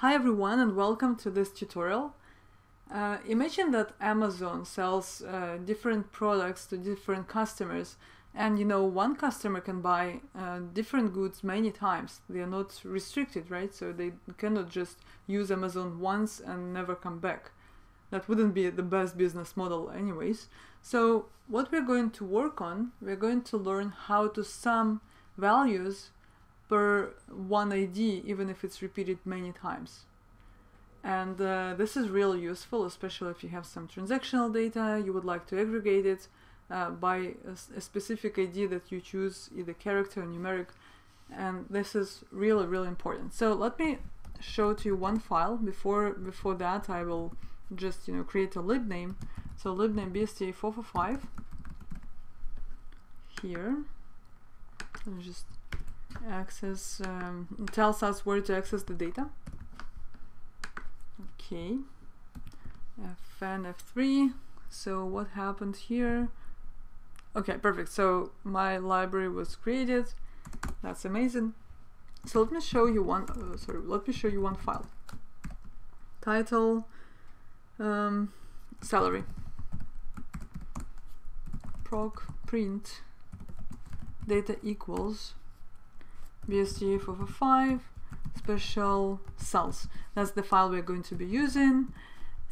Hi everyone and welcome to this tutorial. Imagine that Amazon sells different products to different customers, and one customer can buy different goods many times. They are not restricted, right? So they cannot just use Amazon once and never come back. That wouldn't be the best business model anyways. So what we're going to work on, we're going to learn how to sum values per one ID, even if it's repeated many times. And this is really useful, especially if you have some transactional data, you would like to aggregate it by a specific ID that you choose, either character or numeric, and this is really important. So let me show to you one file. Before that, I will just create a lib name. So lib name bsta445 here, and just access tells us where to access the data. Okay, fn f3. So what happened here? Okay, perfect. So my library was created. That's amazing. So let me show you one. Let me show you one file. Title, salary, proc print data equals bsta445 special cells. That's the file we're going to be using,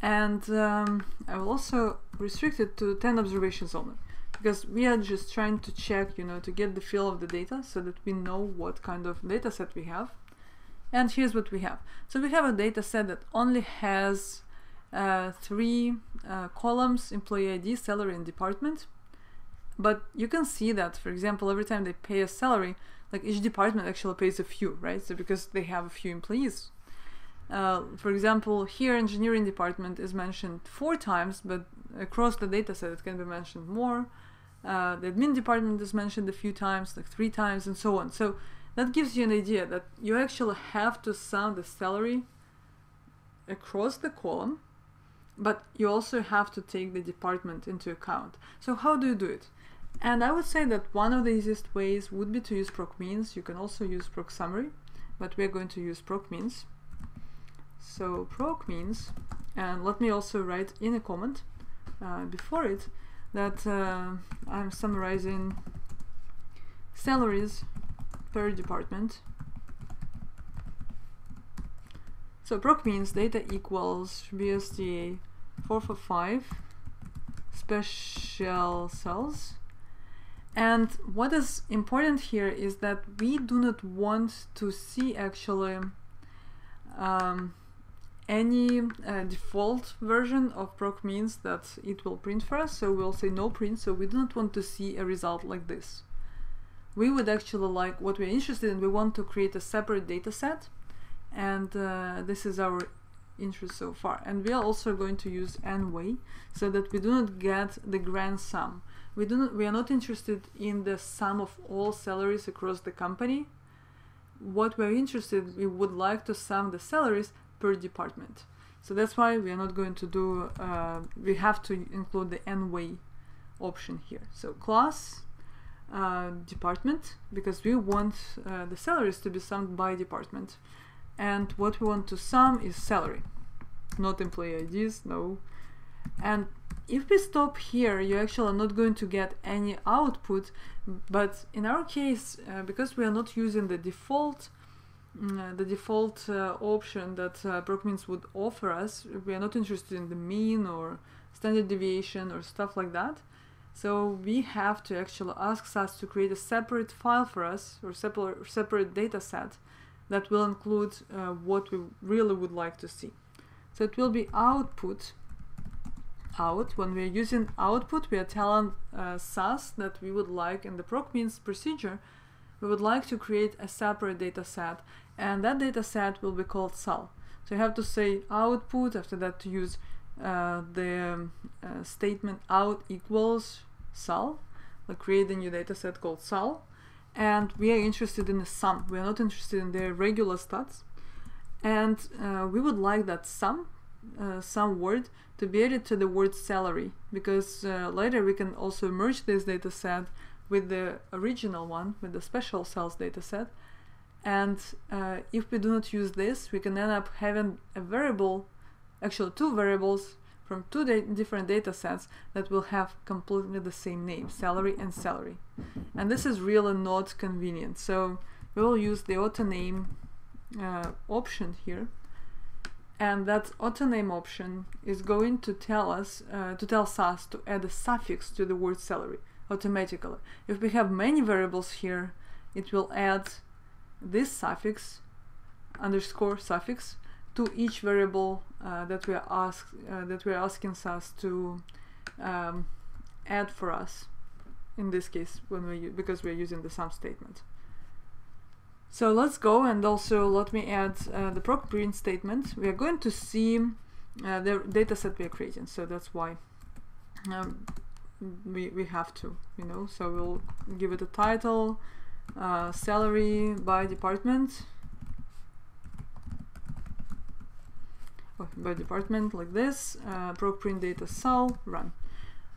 and I will also restrict it to 10 observations only, because we are just trying to check, to get the feel of the data so that we know what kind of data set we have. And here's what we have. So we have a data set that only has 3 columns: employee ID, salary, and department. But you can see that, for example, every time they pay a salary, like each department actually pays a few, right? So because they have a few employees. For example, here engineering department is mentioned 4 times, but across the data set it can be mentioned more. The admin department is mentioned a few times, like 3 times, and so on. So that gives you an idea that you actually have to sum the salary across the column, but you also have to take the department into account. So how do you do it? And I would say that one of the easiest ways would be to use procmeans. You can also use procSummary, but we're going to use procmeans. So procmeans, and let me also write in a comment before it that I'm summarizing salaries per department. So procmeans data equals bsta445 special cells. And what is important here is that we do not want to see actually any default version of procmeans that it will print for us. So we'll say no print, so we do not want to see a result like this. We would actually like, what we're interested in, we want to create a separate data set, and this is our interest so far. And we are also going to use n-way so that we do not get the grand sum. We are not interested in the sum of all salaries across the company. What we're interested, we would like to sum the salaries per department. So that's why we are not going to do, we have to include the n-way option here. So class department, because we want the salaries to be summed by department. And what we want to sum is salary, not employee IDs, no. And if we stop here, you actually are not going to get any output, but in our case, because we are not using the default option that procmeans would offer us, we are not interested in the mean or standard deviation or stuff like that. So we have to actually ask SAS to create a separate file for us, or separate data set that will include what we really would like to see. So it will be output. When we are using output, we are telling SAS that we would like, in the procmeans procedure, we would like to create a separate data set, and that data set will be called sal. So you have to say output, after that to use the statement out equals sal, like create a new data set called sal, and we are interested in the sum. We are not interested in the regular stats, and we would like that sum word to be added to the word salary, because later we can also merge this data set with the original one, with the special cells data set, And if we do not use this, we can end up having a variable, actually two variables from two different data sets that will have completely the same name, salary and salary. And this is really not convenient. So we will use the auto name option here. And that auto name option is going to tell us, to tell SAS to add a suffix to the word salary automatically. If we have many variables here, it will add this suffix, underscore suffix, to each variable that we are asking SAS to add for us. In this case, because we are using the sum statement. So let's go, and also let me add the proc print statement. We are going to see the data set we are creating, so that's why we have to, you know. So we'll give it a title, salary by department, like this, proc print data sal, run.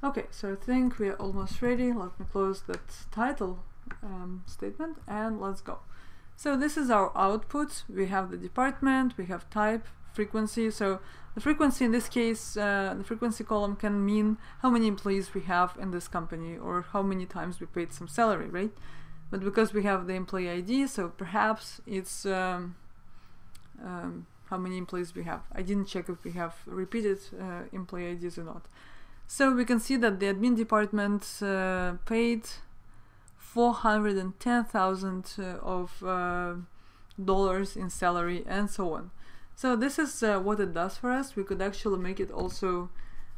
Okay, so I think we are almost ready. Let me close that title statement and let's go. So this is our output. We have the department, we have type, frequency. So the frequency in this case, the frequency column can mean how many employees we have in this company or how many times we paid some salary, right? But because we have the employee ID, so perhaps it's how many employees we have. I didn't check if we have repeated employee IDs or not. So we can see that the admin department paid $410,000 of dollars in salary and so on. So this is what it does for us. We could actually make it also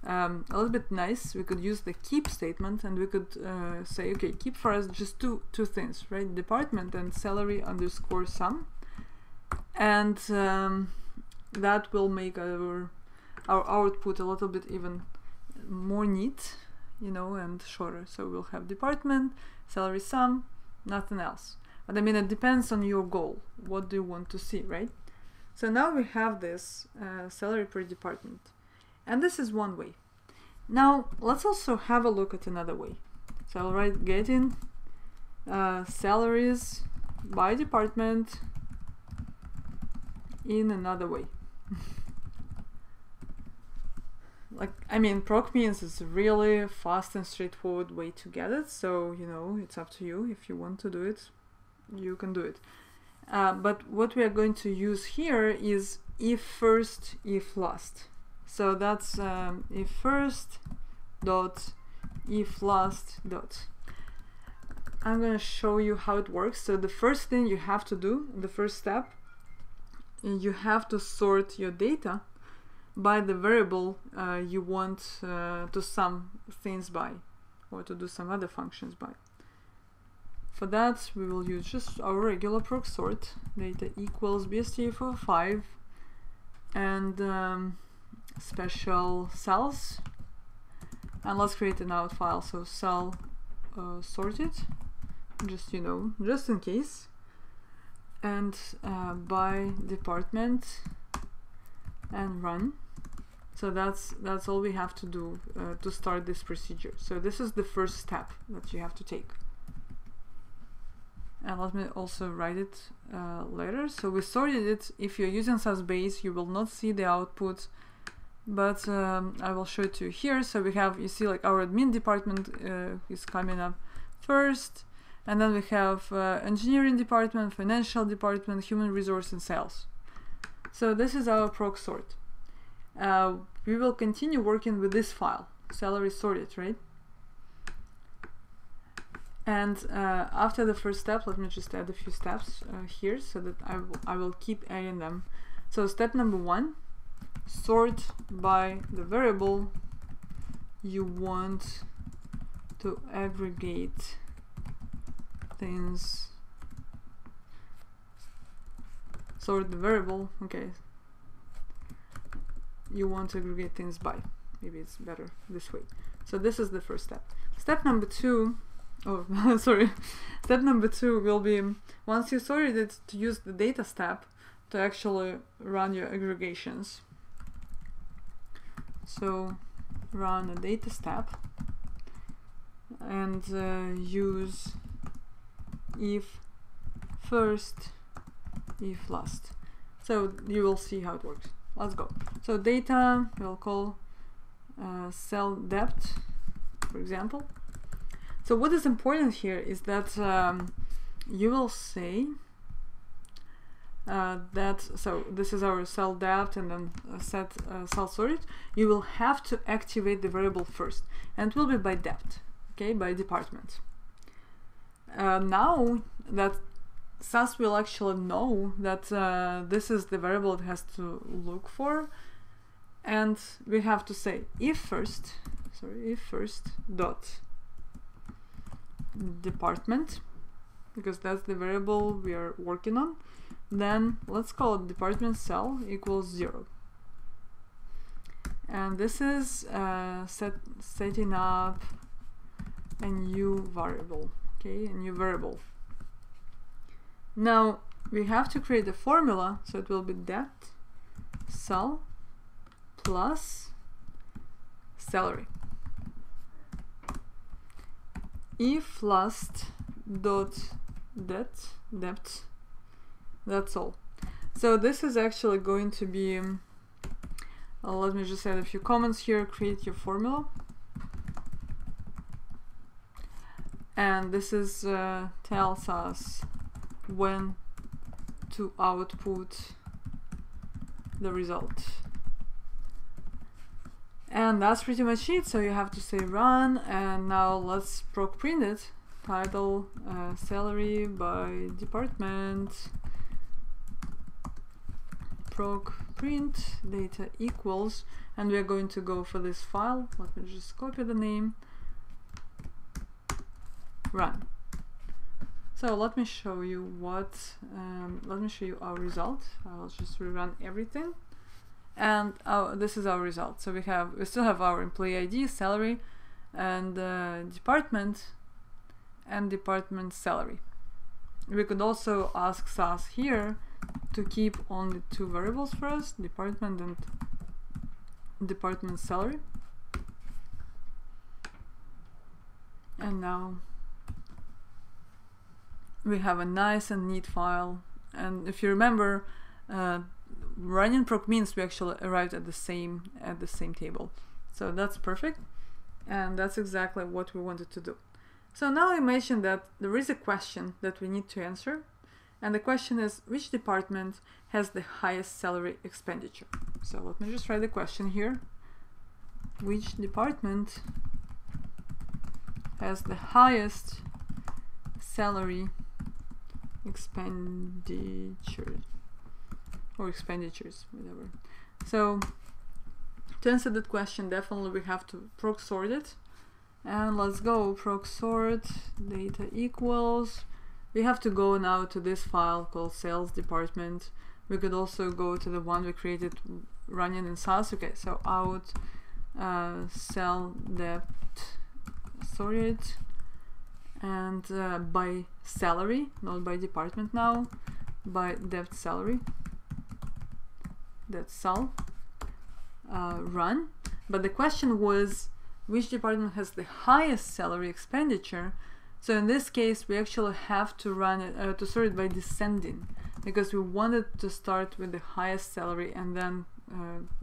a little bit nice. We could use the keep statement and we could say, okay, keep for us just two things, right? Department and salary underscore sum. And that will make our output a little bit even more neat, you know, and shorter. So we'll have department, salary sum, nothing else. But I mean, it depends on your goal. What do you want to see, right? So now we have this salary per department. And this is one way. Now let's also have a look at another way. So I'll write getting salaries by department in another way. Like, I mean, proc means it's a really fast and straightforward way to get it. So, you know, it's up to you. If you want to do it, you can do it. But what we are going to use here is if first, if last. So that's if first dot if last dot. I'm going to show you how it works. So the first thing you have to do, the first step, you have to sort your data by the variable you want to sum things by, or to do some other functions by. For that, we will use just our regular procsort, data equals bstf5 and special cells, and let's create an out file. So cell sorted, just, you know, just in case, and by department and run. So that's all we have to do to start this procedure. So this is the first step that you have to take. And let me also write it later. So we sorted it. If you're using SAS Base, you will not see the output, but I will show it to you here. So we have, you see, like our admin department is coming up first, and then we have engineering department, financial department, human resource, and sales. So this is our procsort. We will continue working with this file, salary sorted, right? And after the first step, let me just add a few steps here so that I will keep adding them. So step number 1, sort by the variable you want to aggregate things. Sort the variable, okay, you want to aggregate things by. Maybe it's better this way. So this is the first step. Step number 2, oh, sorry. Step number 2 will be, once you sorted it, to use the data step to actually run your aggregations. So run a data step and use if first if last. So you will see how it works. Let's go. So data, we'll call cell depth, for example. So what is important here is that you will say so this is our cell depth, and then set cell sorted. You will have to activate the variable first, and it will be by depth, okay, by department. Now that SAS will actually know that this is the variable it has to look for, and we have to say if first dot department, because that's the variable we are working on. Then let's call it department cell equals 0, and this is setting up a new variable, okay, a new variable. Now we have to create a formula, so it will be depth cell plus salary. If last dot depth, that's all. So this is actually going to be let me just add a few comments here. Create your formula, and this is tells us when to output the result, and that's pretty much it. So you have to say run, and now let's proc print it. Title salary by department, proc print data equals, and we are going to go for this file. Let me just copy the name, run. So let me show you what let me show you our result. I'll just rerun everything, and this is our result. So we still have our employee ID, salary, and department, and department salary. We could also ask SAS here to keep only two variables for us, department and department salary. And now we have a nice and neat file. And if you remember, running proc means we actually arrived at the same table. So that's perfect, and that's exactly what we wanted to do. So now imagine that there is a question that we need to answer, and the question is which department has the highest salary expenditure. So let me just write the question here. Which department has the highest salary expenditure, or expenditures, whatever. So to answer that question, definitely we have to proc sort it. And let's go progsort data equals. We have to go now to this file called sales department. We could also go to the one we created running in SAS. Okay, so out cell depth sorted, and by salary, not by department now, by depth salary, that cell, run. But the question was which department has the highest salary expenditure. So in this case we actually have to run it to sort it by descending, because we wanted to start with the highest salary and then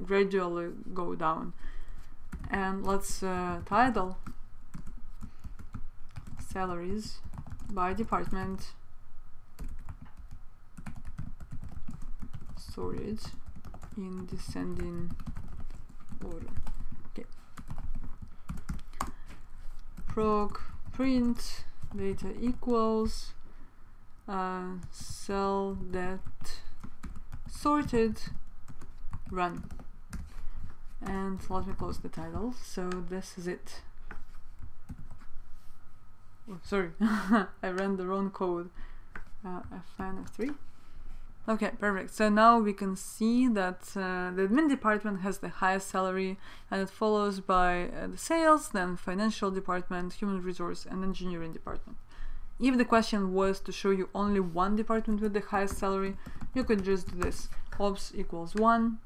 gradually go down. And let's title salaries by department sorted in descending order. Okay. Proc print data equals cell depth sorted, run. And let me close the title. So this is it. Oh, sorry, I ran the wrong code. F9, F3. Okay, perfect. So now we can see that the admin department has the highest salary, and it follows by the sales, then financial department, human resource, and engineering department. If the question was to show you only one department with the highest salary, you could just do this, ops equals 1,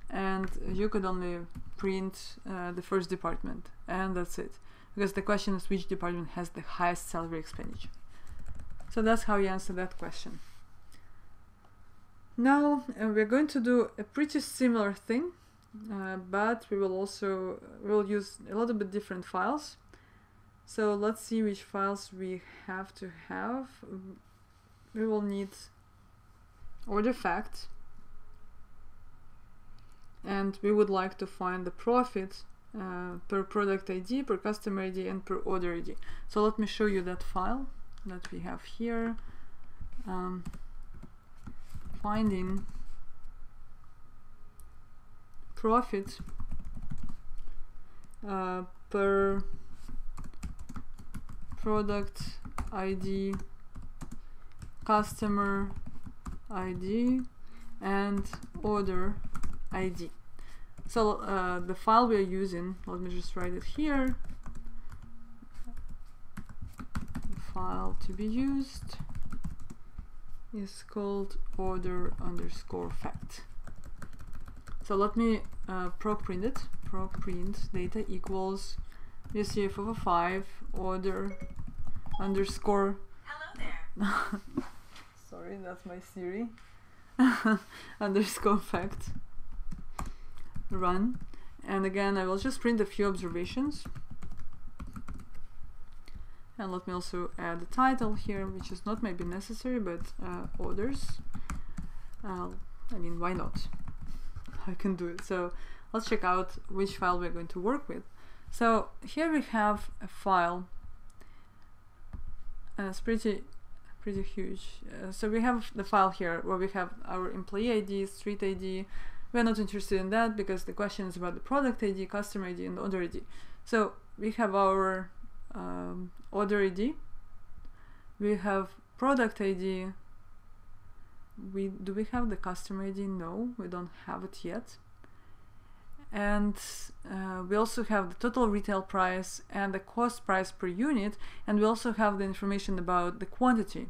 and you could only print the first department, and that's it. Because the question is which department has the highest salary expenditure. So that's how you answer that question. Now we're going to do a pretty similar thing, but we'll use a little bit different files. So let's see which files we have to have. We will need order fact, and we would like to find the profit per product ID, per customer ID, and per order ID. So let me show you that file that we have here. Finding profit per product ID, customer ID, and order ID. So the file we are using, let me just write it here. The file to be used is called order_fact. So let me proc print it. Proc print data equals VST445 order underscore. Hello there. Sorry, that's my Siri. underscore fact. Run. And again, I will just print a few observations. And let me also add a title here, which is not maybe necessary, but orders. I mean, why not? I can do it. So let's check out which file we're going to work with. So here we have a file, and it's pretty huge. So we have the file here where we have our employee ID, street ID. We're not interested in that because the question is about the product ID, customer ID, and order ID. So we have our order ID, we have product ID. Do we have the customer ID? No, we don't have it yet. And we also have the total retail price and the cost price per unit, and we also have the information about the quantity,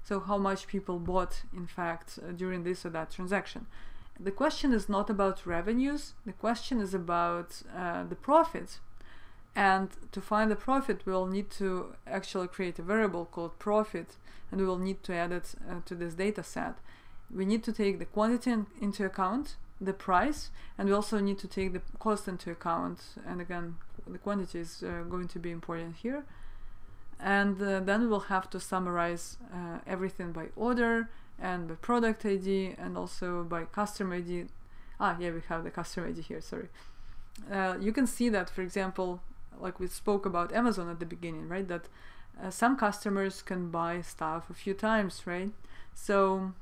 so how much people bought in fact during this or that transaction. The question is not about revenues, the question is about the profit. And to find the profit, we'll need to actually create a variable called profit, and we will need to add it to this data set. We need to take the quantity into account, the price, and we also need to take the cost into account. And again, the quantity is going to be important here. And then we will have to summarize everything by order and by product ID and also by customer ID. Yeah, we have the customer ID here, sorry. You can see that, for example, like we spoke about Amazon at the beginning, right? That some customers can buy stuff a few times, right? So,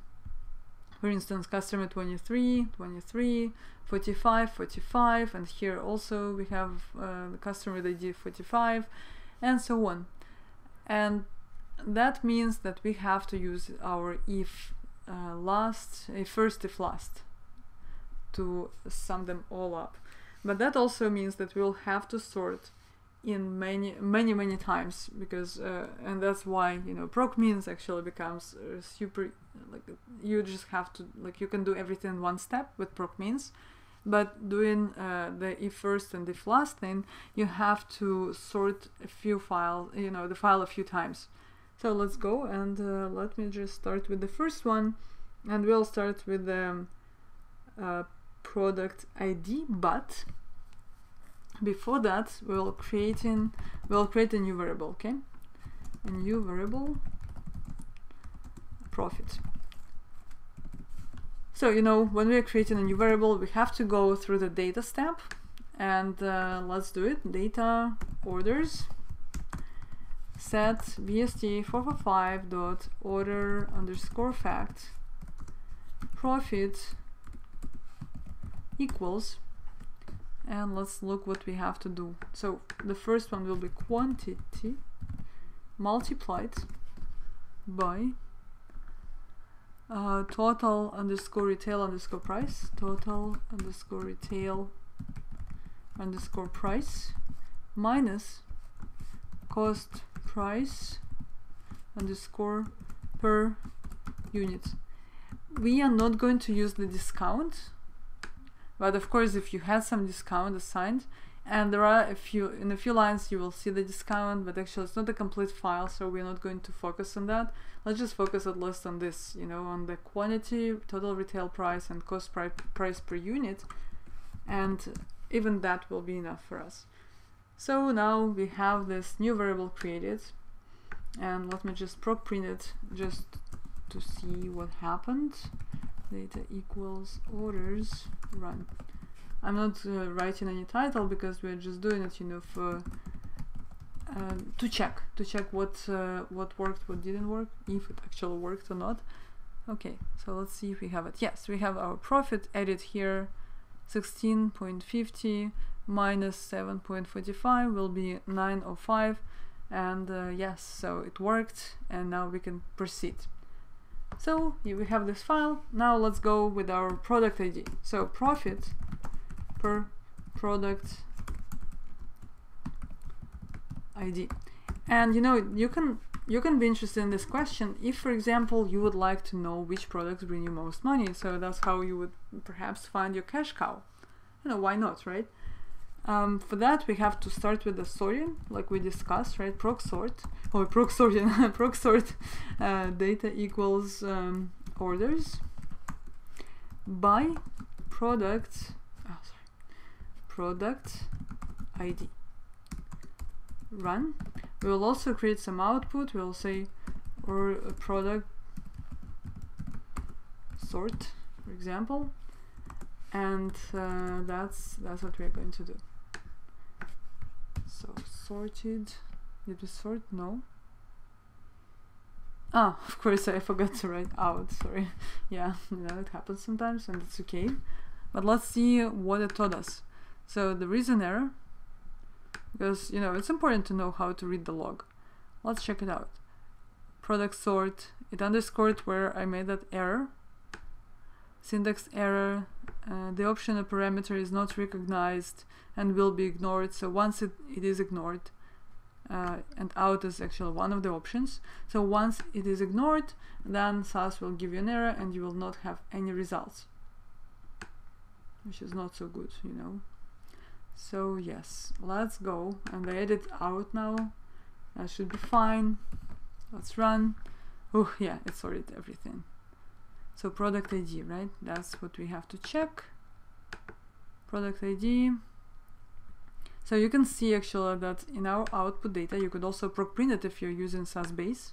for instance, customer 23, 23, 45, 45, and here also we have the customer with ID 45, and so on. And that means that we have to use our if first, if last to sum them all up. But that also means that we'll have to sort in many times, because and that's why, you know, proc means actually becomes super, like, you just have to, like, you can do everything in one step with proc means, but doing the if first and if last thing, you have to sort a few files, you know, the file a few times. So let's go, and let me just start with the first one, and we'll start with the product ID, but before that we'll create a new variable, okay? A new variable profit. So, you know, when we're creating a new variable, we have to go through the data step, and let's do it. Data orders set VST445 dot order underscore fact profit equals, and let's look what we have to do. So the first one will be quantity multiplied by total underscore retail underscore price, total underscore retail underscore price minus cost price underscore per unit. We are not going to use the discount, but of course if you had some discount assigned And there are in a few lines you will see the discount, but actually it's not a complete file, so we're not going to focus on that. Let's just focus at least on this, on the quantity, total retail price, and cost price per unit, and even that will be enough for us. So now we have this new variable created, and let me just proc print it just to see what happened. Data equals orders, run. I'm not writing any title because we're just doing it, for to check what worked, what didn't work, if it actually worked or not. Okay, so let's see if we have it. Yes, we have our profit added here. 16.50 minus 7.45 will be 9.05, and yes, so it worked, and now we can proceed. So here we have this file. Now let's go with our product ID. So profit per product ID. And you can be interested in this question if, for example, you would like to know which products bring you most money. So that's how you would perhaps find your cash cow. Why not, right? For that we have to start with the sorting, like we discussed, right? Progsort data equals orders by product ID. Run. We will also create some output. We will say or a product sort, for example, and that's what we are going to do. So sorted. Did we sort? No. Ah, of course I forgot to write out. Sorry. Yeah, it happens sometimes, and it's okay. But let's see what it taught us. So there is an error, because it's important to know how to read the log. Let's check it out. Product sort, it underscored where I made that error. Syntax error, the optional parameter is not recognized and will be ignored. So once it is ignored, and out is actually one of the options. So once it is ignored, then SAS will give you an error and you will not have any results, which is not so good, So yes, let's go, and I edit out now. That should be fine. Let's run. Oh yeah, it sorted everything. So product ID, right? That's what we have to check. Product ID. So you can see actually that in our output data, you could also proc print it if you're using SAS Base.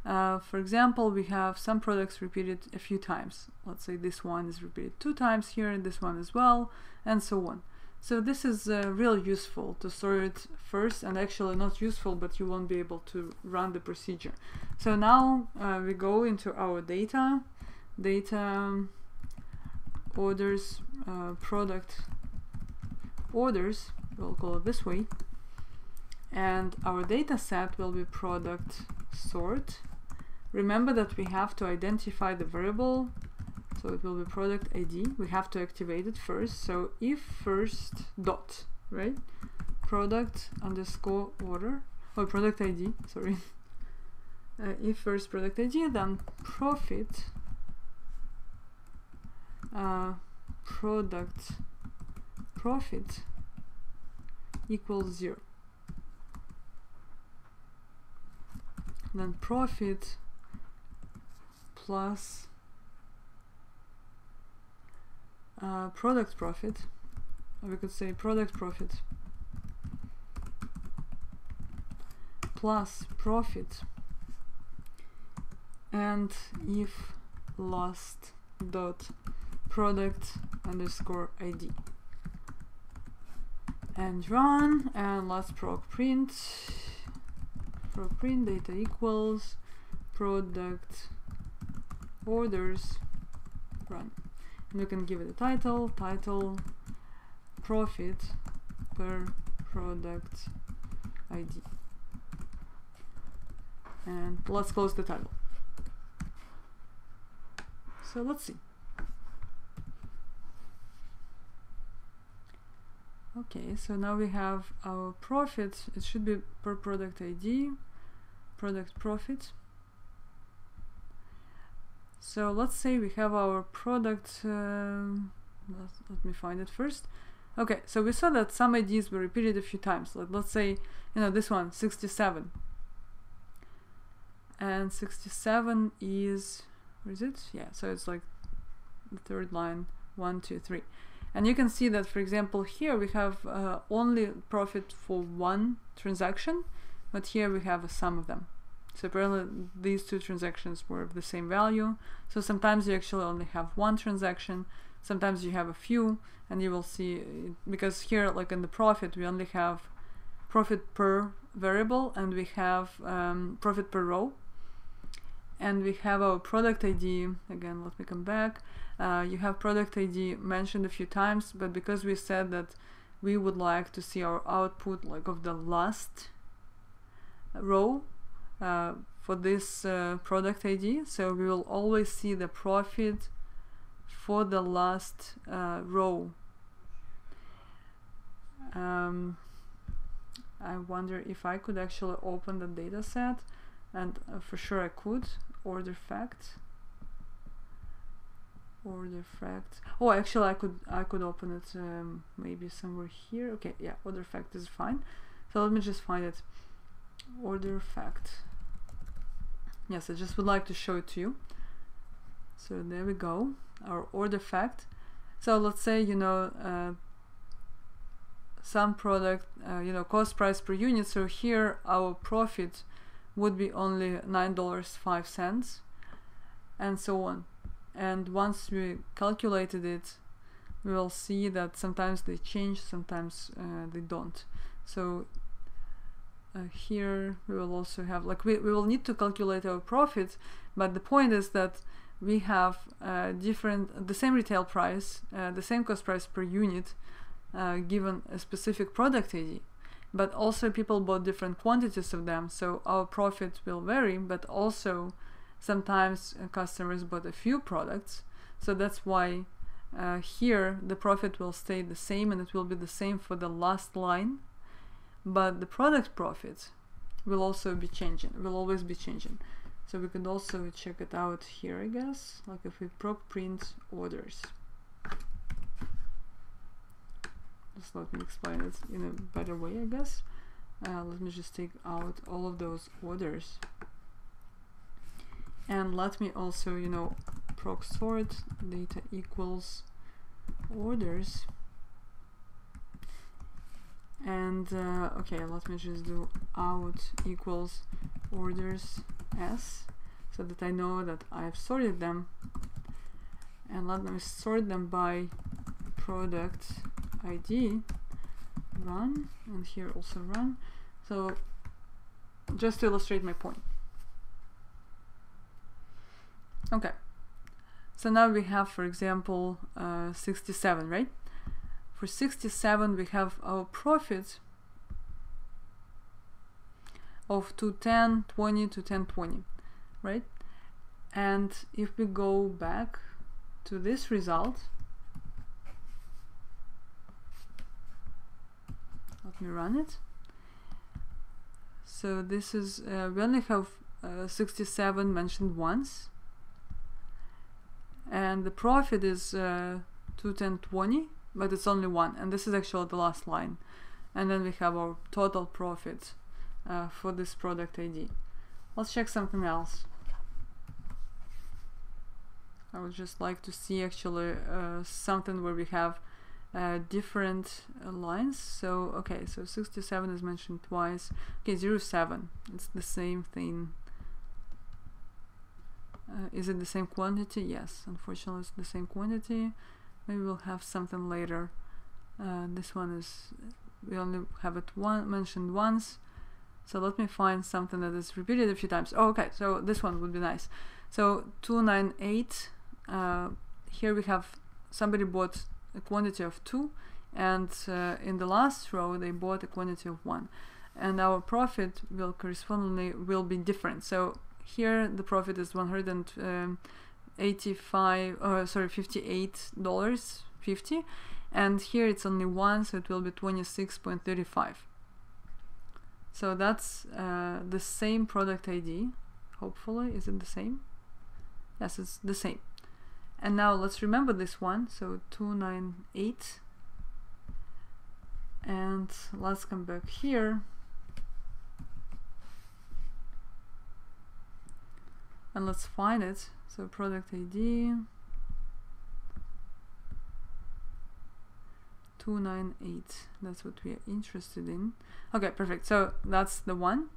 For example, we have some products repeated a few times. Let's say this one is repeated 2 times here, and this one as well, and so on. So this is really useful to sort it first, and actually not useful, but you won't be able to run the procedure. So now we go into our data orders, product orders, we'll call it this way, and our data set will be product sort. Remember that we have to identify the variable, so it will be product ID. We have to activate it first. So if first dot, right, product underscore order, or product ID, sorry. If first product ID, then profit product profit equals 0. Then profit plus product profit, or we could say product profit plus profit, and if last dot product underscore ID, and run, and let's proc print data equals product orders, run. And we can give it a title profit per product ID, and let's close the title. So let's see. Okay, so now we have our profit. It should be per product ID, product profit. So let's say we have our product, let me find it first. Okay, so we saw that some IDs were repeated a few times. Like, let's say, you know, this one, 67. And 67 is, where is it? Yeah, so it's like the third line, 1, 2, 3. And you can see that, for example, here we have only profit for one transaction, but here we have a sum of them. So apparently these two transactions were of the same value. So sometimes you actually only have one transaction, sometimes you have a few, and you will see, because here, like in the profit, we only have profit per variable, and we have profit per row, and we have our product ID. Again, let me come back. You have product ID mentioned a few times, but because we said that we would like to see our output like of the last row for this product ID, so we will always see the profit for the last row. I wonder if I could actually open the data set, and for sure I could. Order fact. Oh, actually I could open it maybe somewhere here. Okay, yeah, order fact is fine. So let me just find it. Order fact. Yes, I just would like to show it to you. So there we go, our order fact. So let's say, you know, some product, you know, cost price per unit. So here our profit would be only $9.05, and so on. And once we calculated it, we will see that sometimes they change, sometimes they don't. So here we will also have, like, we will need to calculate our profit, but the point is that we have the same retail price, the same cost price per unit, given a specific product ID, but also people bought different quantities of them, so our profit will vary, but also sometimes customers bought a few products, so that's why here the profit will stay the same, and it will be the same for the last line, but the product profit will also be changing, will always be changing. So we could also check it out here, I guess, like if we proc print orders. Just let me explain it in a better way, I guess. Let me just take out all of those orders. And let me also, you know, progsort data equals orders. And okay, let me just do out equals orders s, so that I know that I've sorted them. And let me sort them by product ID, run, and here also run. So just to illustrate my point. Okay, so now we have, for example, 67, right? For 67 we have our profit of 210.20 to 10.20, right? And if we go back to this result, let me run it. So this is we only have 67 mentioned once, and the profit is 210.20, but it's only one, and this is actually the last line. And then we have our total profit for this product ID. Let's check something else. I would just like to see actually something where we have different lines. So okay, so 67 is mentioned twice. Okay, 07, it's the same thing. Is it the same quantity? Yes, unfortunately it's the same quantity. Maybe we'll have something later. This one is, we only have it mentioned once. So let me find something that is repeated a few times. Oh, okay, so this one would be nice. So 298, here we have somebody bought a quantity of 2, and in the last row they bought a quantity of 1, and our profit will correspondingly be different. So here the profit is $58.50, and here it's only 1, so it will be 26.35. So that's the same product ID. Hopefully, is it the same? Yes, it's the same. And now let's remember this one. So 298, And let's come back here. And let's find it. So product ID 298. That's what we are interested in. Okay, perfect. So that's the one.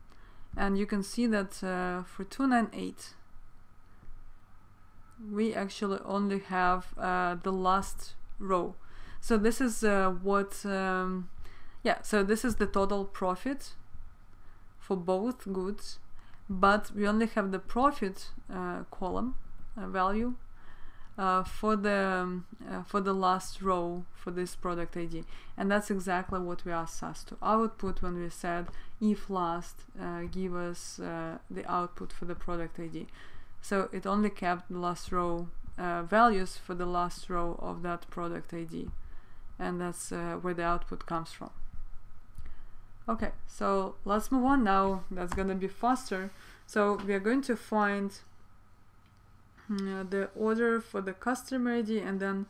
And you can see that for 298, we actually only have the last row. So this is so this is the total profit for both goods, but we only have the profit column value for the last row for this product ID, and that's exactly what we asked SAS to output when we said if last give us the output for the product ID. So it only kept the last row values for the last row of that product ID, and that's where the output comes from. Okay, so let's move on now. That's gonna be faster. So we are going to find the order for the customer ID and then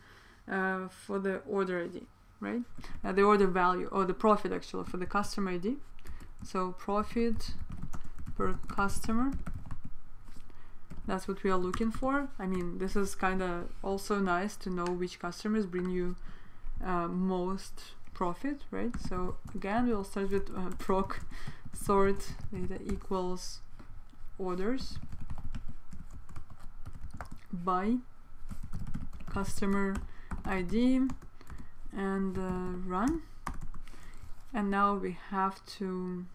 for the order ID, right? The order value, or the profit actually for the customer ID. So profit per customer, that's what we are looking for. I mean, this is kind of also nice to know which customers bring you most profit, right? So again, we'll start with procsort data equals orders by customer ID and run. And now we have to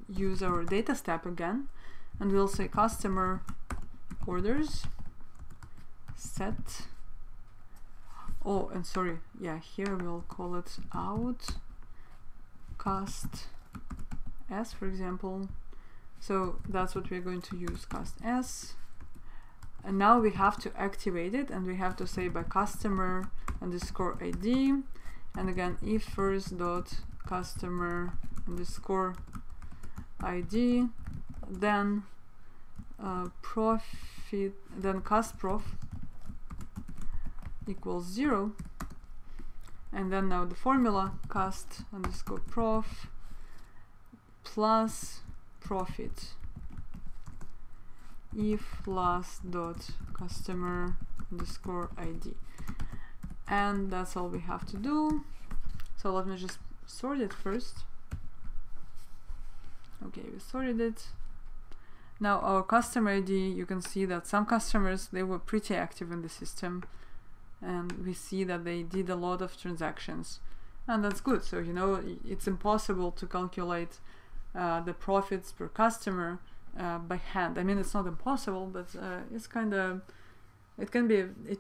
use our data step again, and we'll say customer orders set. Oh, and sorry, yeah, here we'll call it out cast s, for example. So that's what we're going to use, cast s. And now we have to activate it, and we have to say by customer underscore ID, and again if first dot customer underscore ID, then profit, then cast prof equals 0, and then now the formula cast underscore prof plus profit if last dot customer underscore ID, and that's all we have to do. So let me just sort it first. Okay, we sorted it. Now our customer ID, you can see that some customers, they were pretty active in the system, and we see that they did a lot of transactions, and that's good. So you know, it's impossible to calculate the profits per customer by hand. I mean, it's not impossible, but it's kind of, it can be a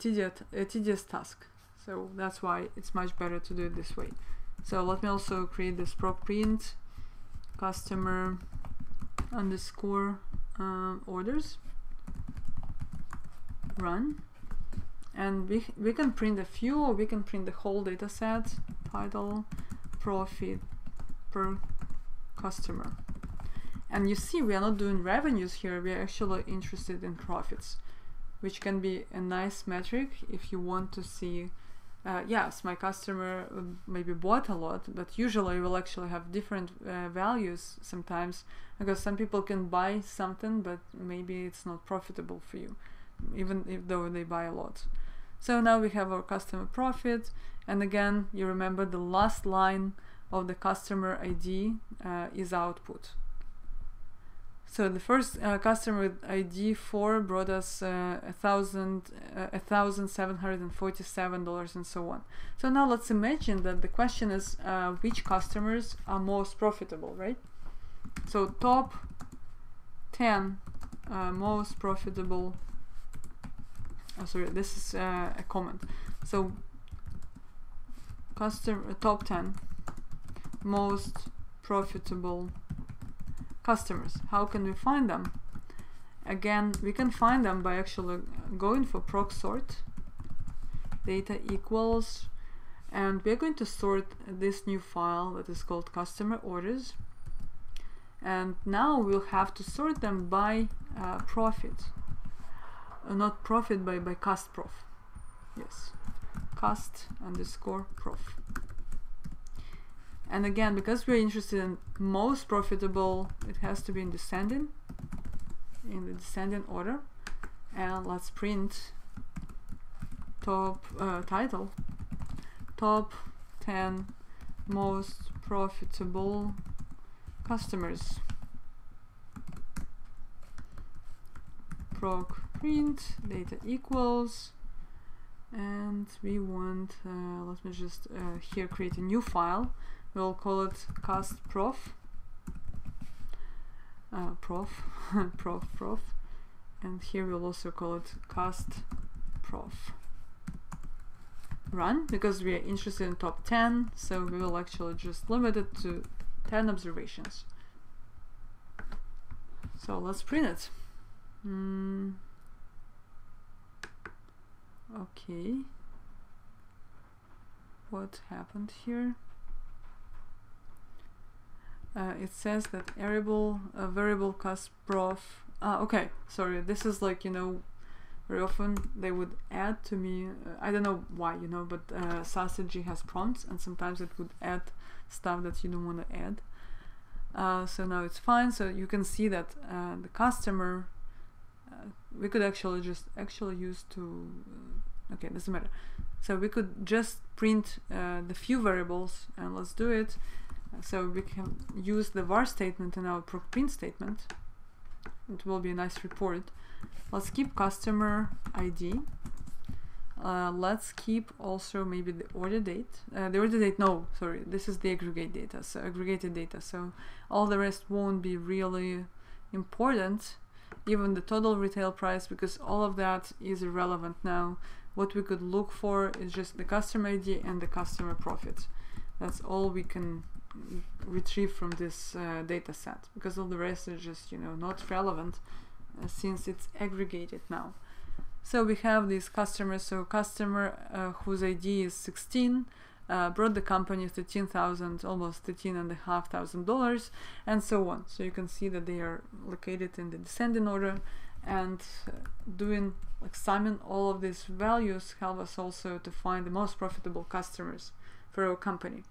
tedious task. So that's why it's much better to do it this way. So let me also create this proc print customer underscore orders, run, and we can print a few, or we can print the whole data set. Title profit per customer. And you see, we are not doing revenues here, we are actually interested in profits, which can be a nice metric if you want to see, yes, my customer maybe bought a lot, but usually we'll actually have different values sometimes, because some people can buy something, but maybe it's not profitable for you, even though they buy a lot. So now we have our customer profit, and again, you remember the last line of the customer ID is output. So the first customer ID 4 brought us $1,747 and so on. So now let's imagine that the question is which customers are most profitable, right? So top 10 most profitable. Oh, sorry, this is a comment. So top 10 most profitable customers. How can we find them? Again, we can find them by actually going for procsort data equals, and we're going to sort this new file that is called customer orders, and now we'll have to sort them by profit, not profit, by cast prof. Yes, cast underscore prof. And again, because we're interested in most profitable, it has to be in the descending order. And let's print top title, top 10 most profitable customers. Proc print data equals, and we want let me just here create a new file. We'll call it cast.prof prof, and here we'll also call it cast.prof. Run, because we are interested in top 10, so we will actually just limit it to 10 observations. So let's print it. Okay, what happened here? It says that variable cast.prof. Okay, sorry, this is like, you know, very often they would add to me, I don't know why, you know, but SAS has prompts, and sometimes it would add stuff that you don't want to add. So now it's fine. So you can see that the customer, we could actually just use to, okay, doesn't matter. So we could just print the few variables, and let's do it. So we can use the var statement in our proc print statement. It will be a nice report. Let's keep customer ID. Let's keep also maybe the order date. The order date, no, sorry, this is the aggregate data, so aggregated data. So all the rest won't be really important, even the total retail price, because all of that is irrelevant now. What we could look for is just the customer ID and the customer profit. That's all we can retrieve from this data set, because all the rest is just, you know, not relevant since it's aggregated now. So we have these customers. So customer whose ID is 16 brought the company almost $13,500, and so on. So you can see that they are located in the descending order, and doing like summing all of these values help us also to find the most profitable customers for our company.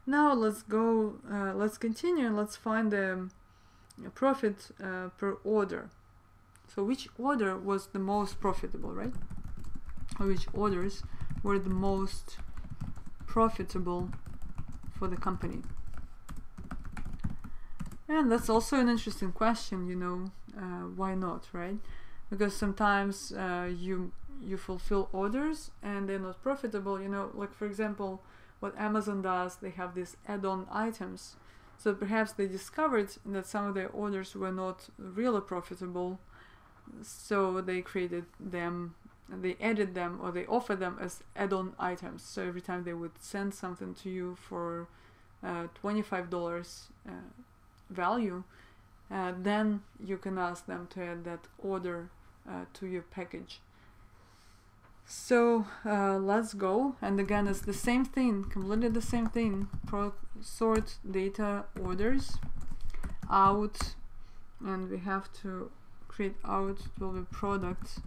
Now let's go, let's continue, and let's find the profit per order. So which order was the most profitable, right? Or which orders were the most profitable for the company? And that's also an interesting question, you know, why not, right? Because sometimes you fulfill orders and they're not profitable, you know, like for example, what Amazon does, they have these add-on items. So perhaps they discovered that some of their orders were not really profitable, so they created them, they added them, or they offer them as add-on items. So every time they would send something to you for $25 value, then you can ask them to add that order to your package. So let's go, and again it's the same thing, completely the same thing. Sort data orders out, and we have to create out, it will be product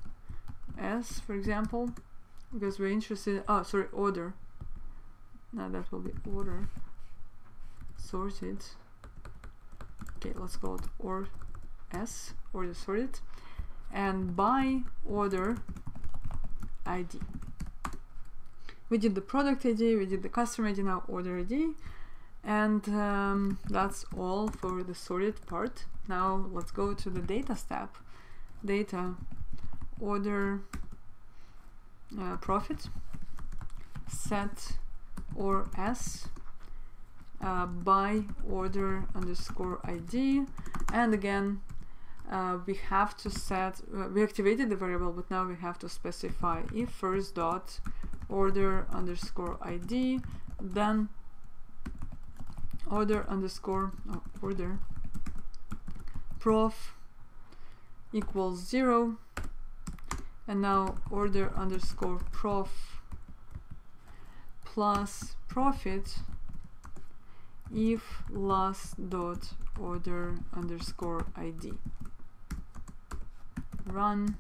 S, for example, because we're interested, order. Now that will be order sorted. Okay, let's call it or S, order sorted, and by order ID. We did the product ID, we did the customer ID, now order ID, and that's all for the sorted part. Now let's go to the data step. Data order profit set or S by order underscore ID, and again we have to set, we activated the variable, but now we have to specify if first dot order underscore ID, then order underscore order prof equals 0, and now order underscore prof plus profit if last dot order underscore ID. Run.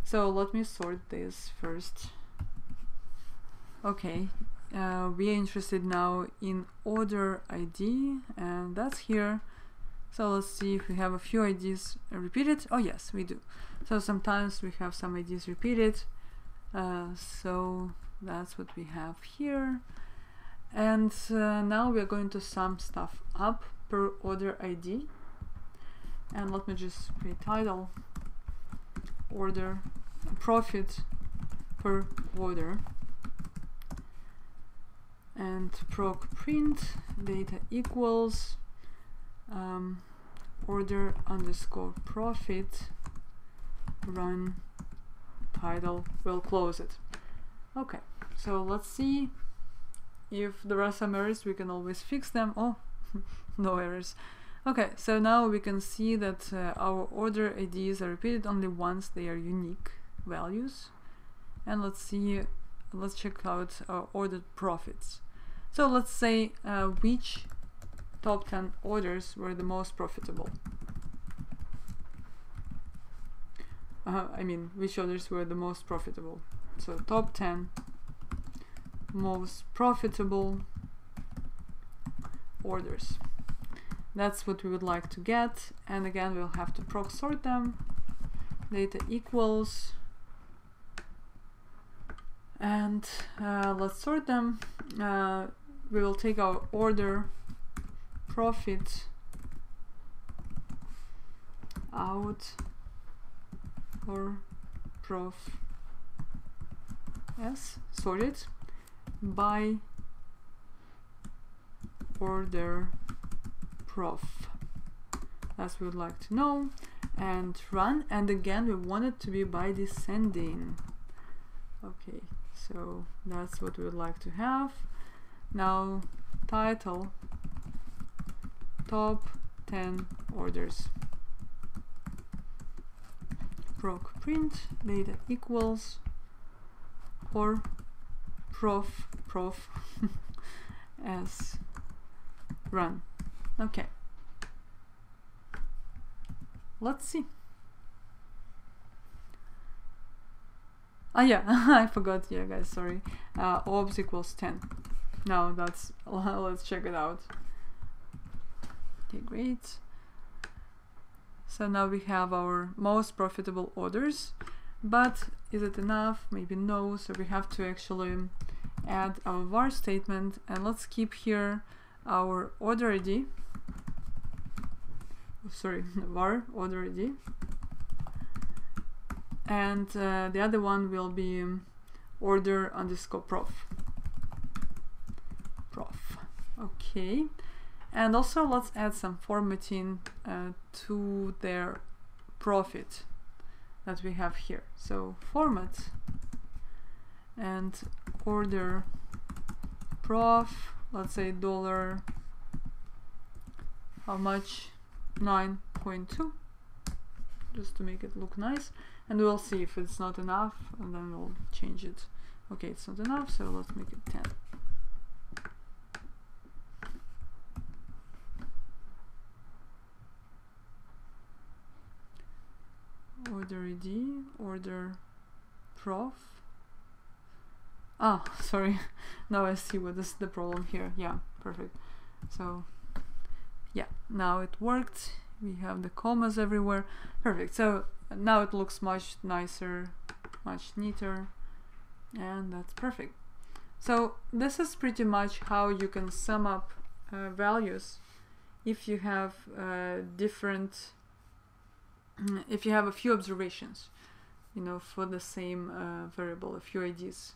So let me sort this first. Okay, we are interested now in order ID, and that's here. So let's see if we have a few IDs repeated. Oh yes, we do. So sometimes we have some IDs repeated. So that's what we have here. And now we are going to sum stuff up per order ID. And let me just create title, order, profit per order, and proc print data equals order underscore profit run title. We'll close it. Okay, so let's see if there are some errors. We can always fix them. Oh, no errors. Okay, so now we can see that our order IDs are repeated only once they are unique values. And let's see, let's check out our ordered profits. So let's say which top 10 orders were the most profitable. Which orders were the most profitable. So top 10 most profitable orders. That's what we would like to get. And again, we'll have to procsort them. Data equals. And let's sort them. We will take our order profit out or prof s, sort it by order prof. That's what we would like to know, and run. And again, we want it to be by descending. Okay, so that's what we would like to have. Now title top 10 orders, proc print data equals or prof as run. Okay, let's see. Yeah, I forgot. Yeah, guys, sorry. Obs equals 10. Now that's let's check it out. Okay, great. So now we have our most profitable orders, but is it enough? Maybe no. So we have to actually add our var statement, and let's keep here our order ID. Sorry, var order ID. And the other one will be order underscore prof. Okay, and also let's add some formatting to their profit that we have here. So format and order prof, let's say $, how much, 9.2, just to make it look nice. And we'll see if it's not enough, and then we'll change it. Okay, it's not enough, so let's make it 10. Order ID, order prof. Ah, sorry. Now I see what is the problem here. Yeah, perfect. So, yeah, now it worked. We have the commas everywhere. Perfect. So now it looks much nicer, much neater, and that's perfect. So this is pretty much how you can sum up values if you have if you have a few observations, you know, for the same variable, a few IDs.